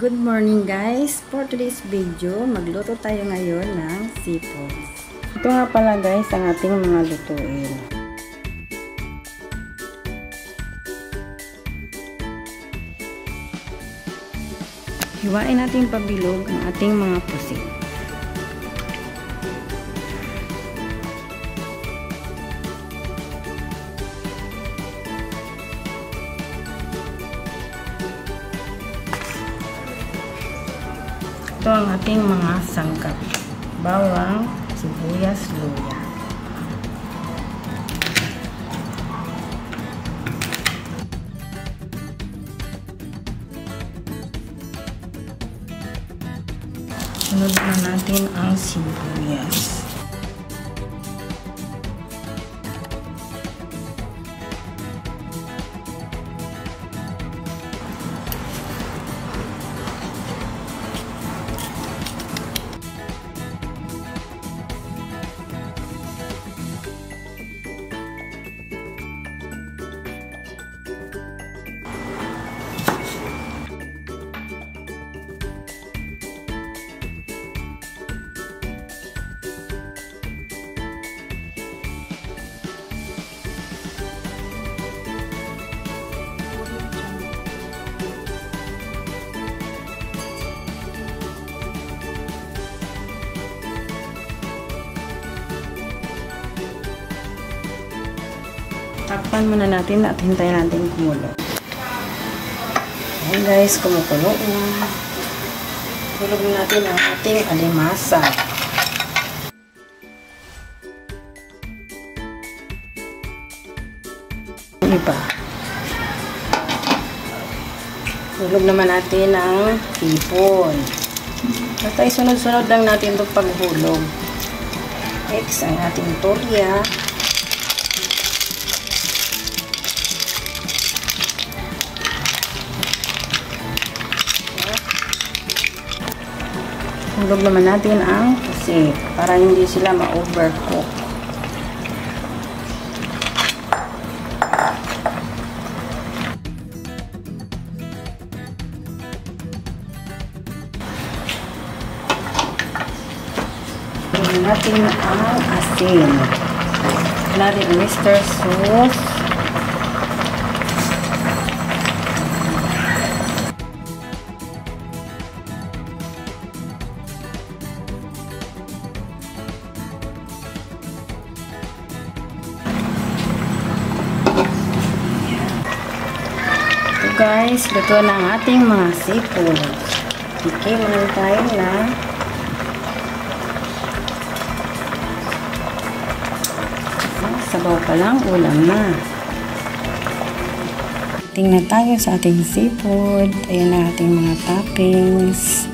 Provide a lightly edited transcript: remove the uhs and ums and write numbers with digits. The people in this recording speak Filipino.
Good morning guys! For today's video, magluto tayo ngayon ng seafood. Ito nga pala guys ang ating mga lutuin. Hiwain natin pabilog ang ating mga pusit. Ito ang ating mga sangkap. Bawang, sibuyas, luya. Sunod na natin ang sibuyas. Takpan muna natin at hintayin natin kumulo. Ayan guys, kumukulo na. Tulog natin ang ating alimasa. Iba. Tulog naman natin ang hipon. At ay sunod-sunod lang natin itong paghulog. Next, ang ating torya. Hulog naman natin ang pusit para hindi sila ma-overcook. Hulog natin ang asin. Natin ang oyster sauce. Guys, luto na ang ating mga seafood. Okay, meron tayo na sabaw pa lang, ulam na. Tingnan tayo sa ating seafood. Ayan na ating mga toppings.